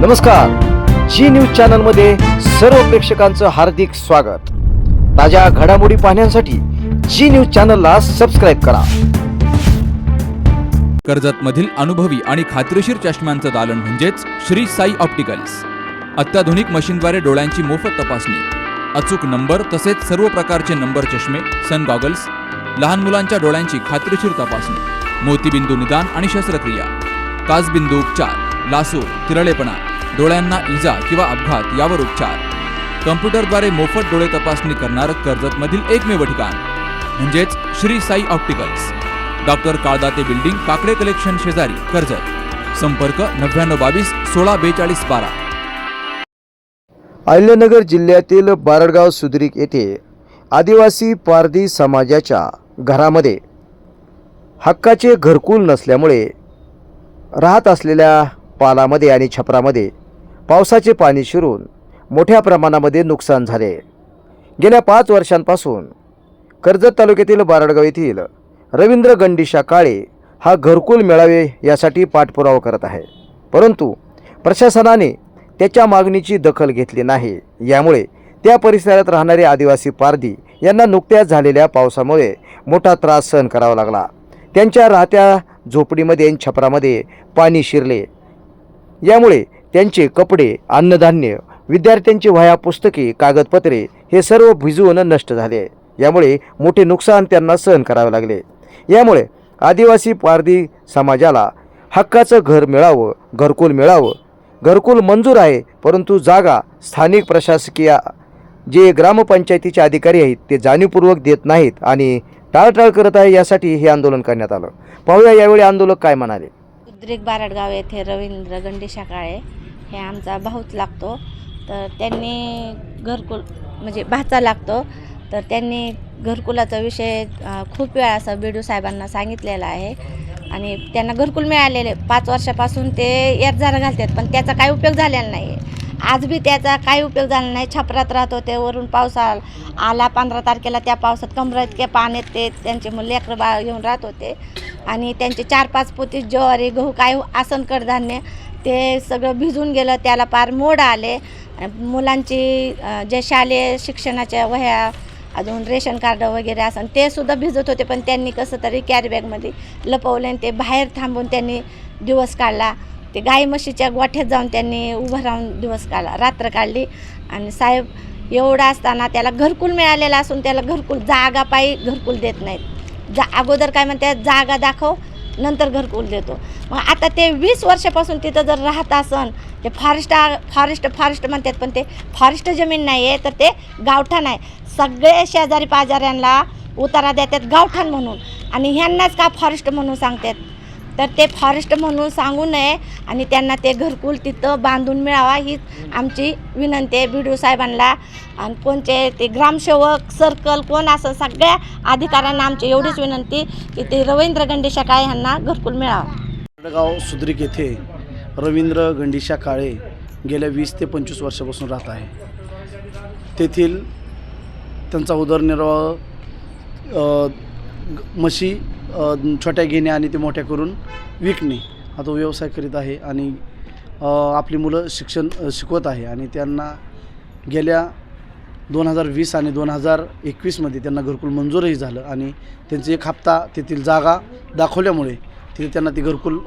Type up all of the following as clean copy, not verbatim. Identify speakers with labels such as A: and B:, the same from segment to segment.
A: नमस्कार, जी news channel मध्ये सर्व प्रेक्षकांचं हार्दिक स्वागत। ताज्या घडामोडी पाहण्यासाठी जी न्यूज चॅनलला सबस्क्राइब करा।
B: कर्जतमधील अनुभवी आणि खात्रीशीर चष्म्यांचं दालन म्हणजेच श्री साई ऑप्टिकल्स। अत्याधुनिक मशीनद्वारे डोळ्यांची मोफत तपासणी, अचूक नंबर तसेच सर्व प्रकारचे नंबर चष्मे, सन गॉगल्स, लहान मुलांच्या डोळ्यांची खात्रीशीर तपासणी, मोतीबिंदू निदान आणि शस्त्रक्रिया, काचबिंदू उपचार, लासूर, तिरळेपणा, डोळ्यांना इजा किंवा अपघात यावर उपचार, कम्प्युटरद्वारे मोफत डोळे तपासणी करणारं कर्जतमधील एकमेव ठिकाण म्हणजेच Shri Sai opticals. Doctor Kaldate building, Kakade collection शेजारी, कर्जत। संपर्क 9922 16 42 12।
A: अहिल्यानगर जिल्ह्यातील बारडगाव सुद्रिक येथे आदिवासी पारधी समाजाच्या घरामध्ये हक्काचे घरकुल नसल्यामुळे राहत असलेल्या पालामध्ये आणि छपरामध्ये पावसाचे पाणी शिरून मोठ्या प्रमाणामध्ये नुकसान झाले। गेल्या 5 वर्षांपासून कर्जत तालुक्यातील बारडगाव येथील रवींद्र गंडीशा काळे हा घरकुल मिळावे यासाठी पाठपुरावा करत आहे, परंतु प्रशासनाने त्याच्या मागणीची दखल घेतली नाही। यामुळे त्या परिसरात राहणारे आदिवासी पारधी यांना नुकत्याच झालेल्या पावसामुळे मोठा त्रास सहन करावा लागला। त्यांच्या राहत्या झोपडीमध्ये आणि छपरामध्ये पाणी शिरले। यामुळे त्यांचे कपडे, अन्नधान्य, विद्यार्थ्यांची वह्या, पुस्तके, कागदपत्रे हे सर्व भिजवून नष्ट झाले। यामुळे मोठे नुकसान त्यांना सहन करावे लागले। यामुळे आदिवासी पारधी समाजाला हक्काचं घर मिळावं, घरकुल मिळावं। घरकुल मंजूर आहे, परंतु जागा स्थानिक प्रशासकीय जे ग्रामपंचायतीचे अधिकारी आहेत ते जाणीवपूर्वक देत नाहीत आणि टाळाटाळ करत आहे। यासाठी हे आंदोलन करण्यात आलं। पाहूया यावेळी आंदोलक काय म्हणाले।
C: सुद्रिक बारडगाव येथे रवींद्र गंडीशा काळे हे आमचा भाऊच लागतो, तर त्यांनी घरकुल म्हणजे भाचा लागतो, तर त्यांनी घरकुलाचा विषय खूप वेळा असं बीडू साहेबांना सांगितलेला आहे आणि त्यांना घरकुल मिळालेले 5 वर्षापासून ते एरजार घालतात, पण त्याचा काही उपयोग झालेला नाही आहे। आज बी त्याचा काही उपयोग झाला नाही। छपरात राहत होते, वरून पाऊस आला 15 तारखेला, त्या पावसात कमरा इतके पाण्यात ते त्यांचे लेकरं बाळ घेऊन राहत होते आणि त्यांचे 4-5 पोती ज्वारी, गहू, काय आसन कडधान्य ते सगळं भिजून गेलं। त्याला पार मोड आले। मुलांची जे शालेय शिक्षणाच्या वह्या, अजून रेशन कार्ड वगैरे असं ते सुद्धा भिजत होते, पण त्यांनी कसं तरी कॅरीबॅगमध्ये लपवले आणि ते बाहेर थांबून त्यांनी दिवस काढला। ते गाई म्हशीच्या गोठ्यात जाऊन त्यांनी उभं राहून दिवस काढला, रात्र काढली। आणि साहेब एवढा असताना त्याला घरकुल मिळालेला असून त्याला घरकुल जागा पायी घरकुल देत नाहीत। अगोदर काय म्हणतात, जागा दाखव नंतर घरकुल देतो। मग आता ते 20 वर्षापासून तिथं जर राहत असन, ते फॉरेस्ट म्हणतात, पण ते फॉरेस्ट जमीन नाही आहे, तर ते गावठाण आहे। सगळे शेजारी पाजाऱ्यांना उतारा देतात गावठाण म्हणून आणि ह्यांनाच का फॉरेस्ट म्हणून सांगतात, तर ते फॉरेस्ट म्हणून सांगू नये आणि त्यांना ते घरकुल तिथं बांधून मिळावा ही आमची विनंती आहे बीडू साहेबांना। आणि कोणचे ते ग्रामसेवक, सर्कल कोण असं सगळ्या अधिकाऱ्यांना आमची एवढीच विनंती की ते रवींद्र गंडीशा काळे यांना घरकुल मिळावं।
D: बारडगाव सुद्रिक येथे रवींद्र गंडीशा काळे गेल्या 20 ते 25 वर्षापासून राहत आहे। तेथील त्यांचा उदरनिर्वाह म्हशी छोट्या घेणे आणि ते मोठ्या करून विकणे हा तो व्यवसाय करीत आहे आणि आपली मुलं शिक्षण शिकवत आहे। आणि त्यांना गेल्या 2020 आणि 2021मध्ये त्यांना घरकुल मंजूरही झालं आणि त्यांचे 1 हप्ता तेथील जागा दाखवल्यामुळे तिथे त्यांना ते घरकुल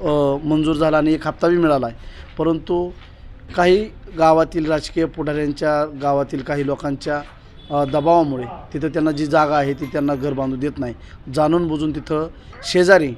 D: मंजूर झालं आणि 1 हप्ताही मिळाला आहे। परंतु काही गावातील राजकीय पुढाऱ्यांच्या, गावातील काही लोकांच्या दबावामुळे तिथं त्यांना जी जागा आहे ती त्यांना घर बांधू देत नाही। जाणून बुजून तिथं शेजारी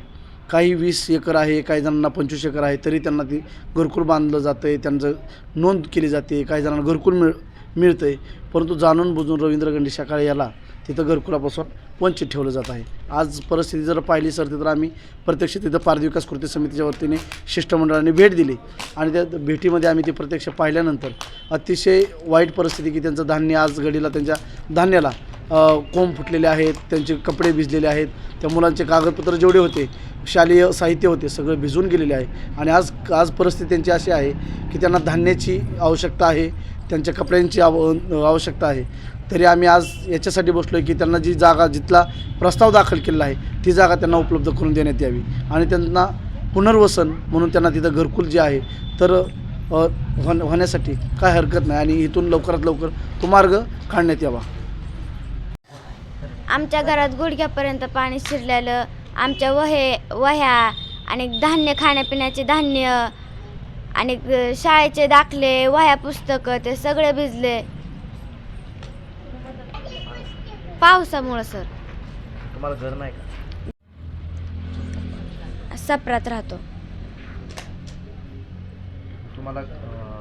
D: काही 20 एकर आहे, काही जणांना 25 एकर आहे, तरी त्यांना ती घरकुल बांधलं जातं आहे, त्यांचं नोंद केली जाते, काही जणांना घरकुल मिळतं आहे। परंतु जाणून बुजून रवींद्र गंडीशा काळे याला तिथं घरकुलापासून वंचित ठेवलं जात आहे। आज परिस्थिती जर पाहिली सर, तर आम्ही प्रत्यक्ष तिथं पारधी विकास कृती समितीच्या वतीने शिष्टमंडळाने भेट दिली आणि त्या भेटीमध्ये आम्ही ते प्रत्यक्ष पाहिल्यानंतर अतिशय वाईट परिस्थिती की त्यांचं धान्य आज घडीला, त्यांच्या धान्याला कोंब फुटलेले आहेत, त्यांचे कपडे भिजलेले आहेत, त्या मुलांचे कागदपत्र जेवढे होते, शालेय साहित्य होते, सगळं भिजून गेलेले आहे। आणि आज परिस्थिती त्यांची अशी आहे की त्यांना धान्याची आवश्यकता आहे, त्यांच्या कपड्यांची आवश्यकता आहे। तरी आम्ही आज याच्यासाठी बसलो आहे की त्यांना जी जागा, जिथला प्रस्ताव दाखल केलेला आहे ती जागा त्यांना उपलब्ध करून देण्यात यावी आणि त्यांना पुनर्वसन म्हणून त्यांना तिथं घरकुल जे आहे तर होण्यासाठी काय हरकत नाही आणि इथून लवकरात लवकर तो मार्ग काढण्यात यावा.
E: आमच्या घरात गुडघ्यापर्यंत पाणी शिरलेलं, आमच्या वह्या आणि धान्य, खाण्यापिण्याचे धान्य आणि शाळेचे दाखले, वह्या, पुस्तकं ते सगळे भिजले पावसामुळं. सर
A: तुम्हाला घर नाही का?
E: सप्रात राहतो.
A: तुम्हाला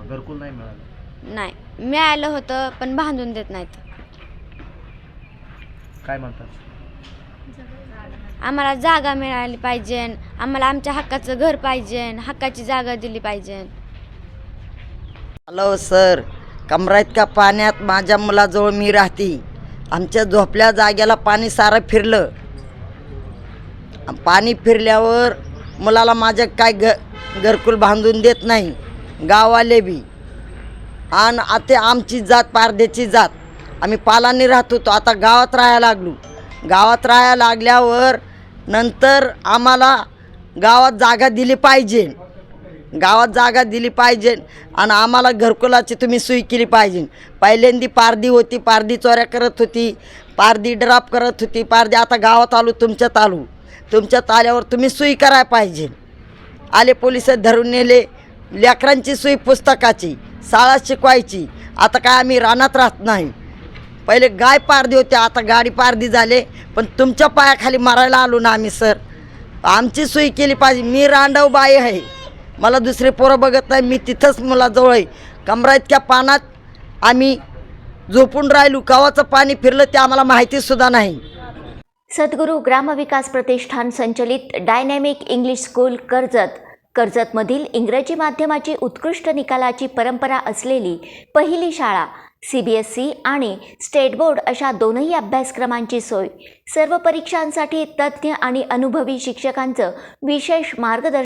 A: घरकुल नाही मिळालं?
E: नाही, मिळालं होतं पण बांधून देत नाहीत.
A: काय म्हणतात?
E: आम्हाला जागा मिळाली पाहिजे, आम्हाला आमच्या हक्काचं घर पाहिजे, हक्काची जागा दिली पाहिजे.
F: हॅलो सर, कमरा इतक्या पाण्यात माझ्या मुलाजवळ मी राहते. आमच्या झोपल्या जाग्याला पाणी सारं फिरलं. पाणी फिरल्यावर मुलाला माझ्या काय घरकुल बांधून देत नाही गाववाले बी. आणि आता आमची जात पारध्याची जात, आम्ही पालांनी राहत होतो, आता गावात राहायला लागलो. गावात राहायला लागल्यावर नंतर आम्हाला गावात जागा दिली पाहिजे, गावात जागा दिली पाहिजे आणि आम्हाला घरकुलाची तुम्ही सोय केली पाहिजे. पहिल्यांदी पारधी होती, पारधी चोऱ्या करत होती, पारधी ड्राप करत होती, पारधी. आता गावात आलो, तुमच्यात आलो. तुमच्यात आल्यावर तुम्ही सोय करायला पाहिजे. आले पोलिस धरून नेले. लेकरांची सोय, पुस्तकाची, शाळा शिकवायची. आता काय आम्ही रानात राहत नाही. पहिले गाय पारधी होते, आता गाडी पारधी झाले. पण तुमच्या पायाखाली मारायला आलो ना आम्ही सर. आमची सोय केली पाहिजे. मी रांडव बाई आहे, मला दुसरे पोरं बघत नाही. मी तिथंच मुलाजवळ आहे. कमरा इतक्या पाण्यात आम्ही झोपून राहिलो. गावाचं पाणी फिरलं ते आम्हाला माहितीसुद्धा नाही.
G: सद्गुरू ग्रामविकास प्रतिष्ठान संचलित डायनॅमिक इंग्लिश स्कूल कर्जतमधील इंग्रजी माध्यमाची उत्कृष्ट निकालाची परंपरा असलेली पहिली शाळा. CBSE आणि स्टेट बोर्ड अशा दोनही अभ्यासक्रमांची सोय. सर्व परीक्षांसाठी तज्ज्ञ आणि अनुभवी शिक्षकांचं विशेष मार्गदर्शन.